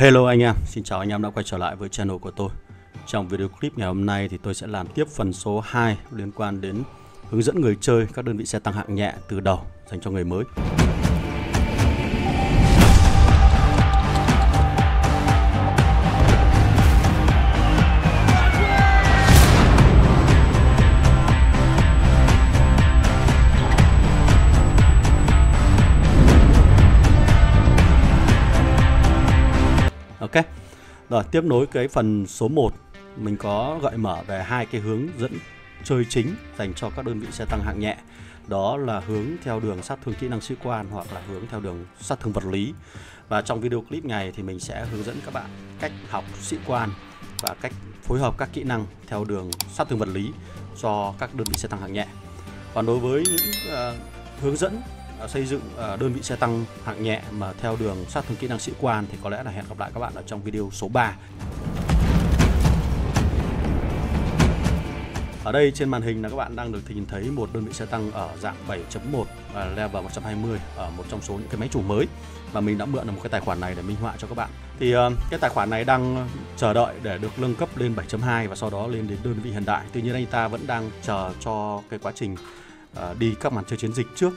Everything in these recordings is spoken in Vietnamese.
Hello anh em, xin chào anh em đã quay trở lại với channel của tôi. Trong video clip ngày hôm nay thì tôi sẽ làm tiếp phần số 2 liên quan đến hướng dẫn người chơi các đơn vị xe tăng hạng nhẹ từ đầu dành cho người mới. Ok. Rồi, tiếp nối cái phần số 1, mình có gợi mở về hai cái hướng dẫn chơi chính dành cho các đơn vị xe tăng hạng nhẹ. Đó là hướng theo đường sát thương kỹ năng sĩ quan hoặc là hướng theo đường sát thương vật lý. Và trong video clip này thì mình sẽ hướng dẫn các bạn cách học sĩ quan và cách phối hợp các kỹ năng theo đường sát thương vật lý cho các đơn vị xe tăng hạng nhẹ. Còn đối với những hướng dẫn xây dựng đơn vị xe tăng hạng nhẹ mà theo đường sát thương kỹ năng sĩ quan thì có lẽ là hẹn gặp lại các bạn ở trong video số 3. Ở đây trên màn hình là các bạn đang được nhìn thấy một đơn vị xe tăng ở dạng 7.1 và level 120 ở một trong số những cái máy chủ mới mà mình đã mượn được một cái tài khoản này để minh họa cho các bạn. Thì cái tài khoản này đang chờ đợi để được nâng cấp lên 7.2 và sau đó lên đến đơn vị hiện đại. Tuy nhiên anh ta vẫn đang chờ cho cái quá trình đi các màn chơi chiến dịch trước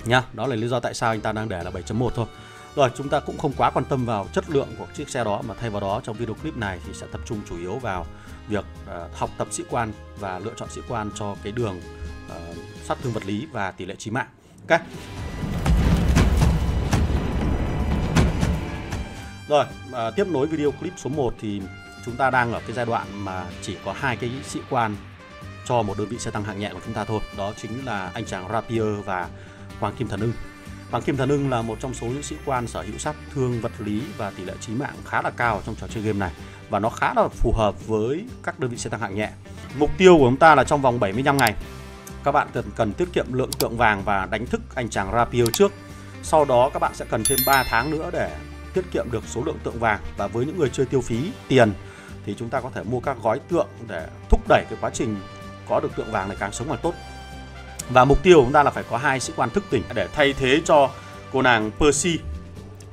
nha. Đó là lý do tại sao anh ta đang để là 7.1 thôi. Rồi, chúng ta cũng không quá quan tâm vào chất lượng của chiếc xe đó, mà thay vào đó trong video clip này thì sẽ tập trung chủ yếu vào việc học tập sĩ quan và lựa chọn sĩ quan cho cái đường sát thương vật lý và tỷ lệ chí mạng. Ok. Rồi, tiếp nối video clip số 1 thì chúng ta đang ở cái giai đoạn mà chỉ có hai cái sĩ quan cho một đơn vị xe tăng hạng nhẹ của chúng ta thôi. Đó chính là anh chàng Rapier và Hoàng Kim Thần Ưng. Hoàng Kim Thần Ưng là một trong số những sĩ quan sở hữu sát thương vật lý và tỷ lệ chí mạng khá là cao trong trò chơi game này, và nó khá là phù hợp với các đơn vị xe tăng hạng nhẹ. Mục tiêu của chúng ta là trong vòng 75 ngày các bạn cần tiết kiệm lượng tượng vàng và đánh thức anh chàng Rapier trước. Sau đó các bạn sẽ cần thêm 3 tháng nữa để tiết kiệm được số lượng tượng vàng, và với những người chơi tiêu phí tiền thì chúng ta có thể mua các gói tượng để thúc đẩy cái quá trình có được tượng vàng này càng sớm càng tốt. Và mục tiêu của chúng ta là phải có 2 sĩ quan thức tỉnh để thay thế cho cô nàng Percy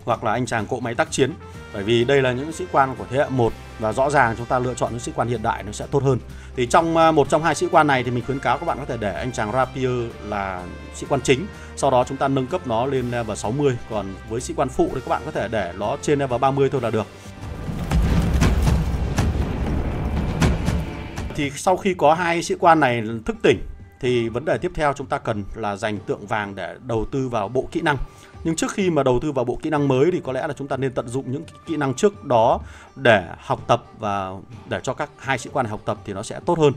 hoặc là anh chàng cỗ máy tác chiến. Bởi vì đây là những sĩ quan của thế hệ 1 và rõ ràng chúng ta lựa chọn những sĩ quan hiện đại nó sẽ tốt hơn. Thì trong một trong hai sĩ quan này thì mình khuyến cáo các bạn có thể để anh chàng Rapier là sĩ quan chính, sau đó chúng ta nâng cấp nó lên level 60. Còn với sĩ quan phụ thì các bạn có thể để nó trên level 30 thôi là được. Thì sau khi có hai sĩ quan này thức tỉnh thì vấn đề tiếp theo chúng ta cần là dành tượng vàng để đầu tư vào bộ kỹ năng. Nhưng trước khi mà đầu tư vào bộ kỹ năng mới thì có lẽ là chúng ta nên tận dụng những kỹ năng trước đó để học tập, và để cho các hai sĩ quan này học tập thì nó sẽ tốt hơn.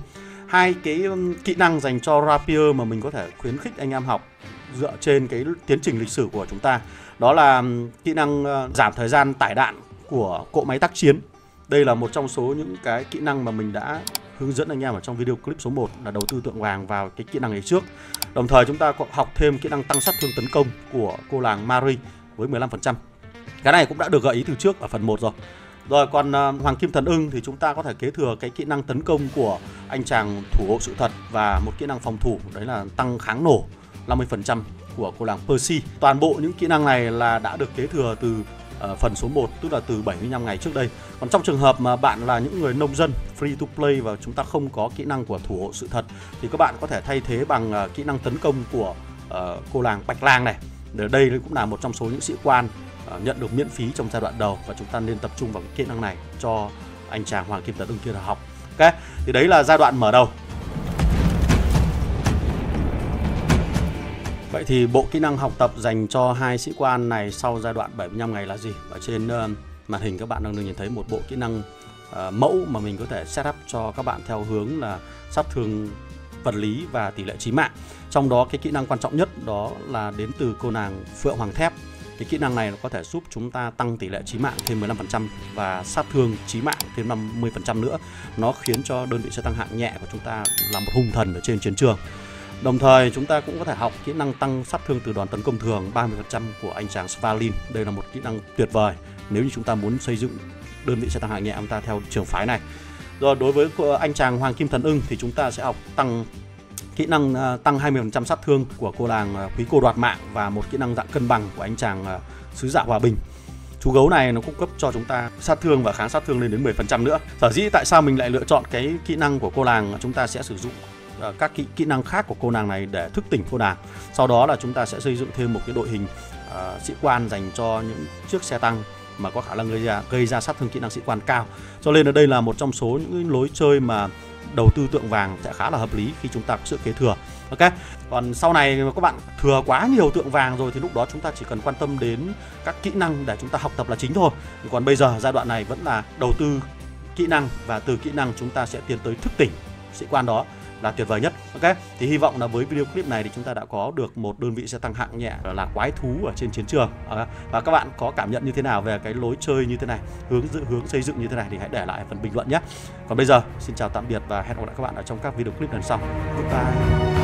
Hai cái kỹ năng dành cho Rapier mà mình có thể khuyến khích anh em học dựa trên cái tiến trình lịch sử của chúng ta, đó là kỹ năng giảm thời gian tải đạn của cỗ máy tác chiến. Đây là một trong số những cái kỹ năng mà mình đã hướng dẫn anh em ở trong video clip số 1 là đầu tư tượng vàng vào cái kỹ năng này trước. Đồng thời chúng ta có học thêm kỹ năng tăng sát thương tấn công của cô làng Marie với 15%. Cái này cũng đã được gợi ý từ trước ở phần 1 rồi. Rồi, còn Hoàng Kim Thần Ưng thì chúng ta có thể kế thừa cái kỹ năng tấn công của anh chàng thủ hộ sự thật và một kỹ năng phòng thủ, đấy là tăng kháng nổ 50% của cô làng Percy. Toàn bộ những kỹ năng này là đã được kế thừa từ phần số 1, tức là từ 75 ngày trước đây. Còn trong trường hợp mà bạn là những người nông dân free to play và chúng ta không có kỹ năng của thủ hộ sự thật thì các bạn có thể thay thế bằng kỹ năng tấn công của cô làng Bạch Lang này. Để đây cũng là một trong số những sĩ quan nhận được miễn phí trong giai đoạn đầu, và chúng ta nên tập trung vào kỹ năng này cho anh chàng Hoàng Kim Thần Ưng kia là học. Ok, thì đấy là giai đoạn mở đầu. Vậy thì bộ kỹ năng học tập dành cho hai sĩ quan này sau giai đoạn 75 ngày là gì? Ở trên màn hình các bạn đang được nhìn thấy một bộ kỹ năng mẫu mà mình có thể setup cho các bạn theo hướng là sát thương vật lý và tỷ lệ chí mạng. Trong đó cái kỹ năng quan trọng nhất đó là đến từ cô nàng Phượng Hoàng Thép. Cái kỹ năng này nó có thể giúp chúng ta tăng tỷ lệ chí mạng thêm 15% và sát thương chí mạng thêm 50% nữa. Nó khiến cho đơn vị xe tăng hạng nhẹ của chúng ta là một hung thần ở trên chiến trường. Đồng thời chúng ta cũng có thể học kỹ năng tăng sát thương từ đòn tấn công thường 30% của anh chàng Svalin. Đây là một kỹ năng tuyệt vời nếu như chúng ta muốn xây dựng đơn vị xe tăng hạng nhẹ chúng ta theo trường phái này. Rồi, đối với anh chàng Hoàng Kim Thần Ưng thì chúng ta sẽ học tăng kỹ năng tăng 20% sát thương của cô làng Quý Cô Đoạt Mạng và một kỹ năng dạng cân bằng của anh chàng Sứ Dạ Hòa Bình. Chú gấu này nó cung cấp cho chúng ta sát thương và kháng sát thương lên đến 10% nữa. Sở dĩ tại sao mình lại lựa chọn cái kỹ năng của cô nàng, chúng ta sẽ sử dụng các kỹ năng khác của cô nàng này để thức tỉnh cô nàng. Sau đó là chúng ta sẽ xây dựng thêm một cái đội hình sĩ quan dành cho những chiếc xe tăng mà có khả năng gây ra sát thương kỹ năng sĩ quan cao. Cho nên ở đây là một trong số những lối chơi mà đầu tư tượng vàng sẽ khá là hợp lý khi chúng ta có sự kế thừa. Ok. Còn sau này các bạn thừa quá nhiều tượng vàng rồi thì lúc đó chúng ta chỉ cần quan tâm đến các kỹ năng để chúng ta học tập là chính thôi. Còn bây giờ giai đoạn này vẫn là đầu tư kỹ năng, và từ kỹ năng chúng ta sẽ tiến tới thức tỉnh sĩ quan, đó là tuyệt vời nhất. Ok. Thì hy vọng là với video clip này thì chúng ta đã có được một đơn vị xe tăng hạng nhẹ là quái thú ở trên chiến trường. Và các bạn có cảm nhận như thế nào về cái lối chơi như thế này, hướng xây dựng như thế này thì hãy để lại phần bình luận nhé. Còn bây giờ xin chào tạm biệt và hẹn gặp lại các bạn ở trong các video clip lần sau. Goodbye.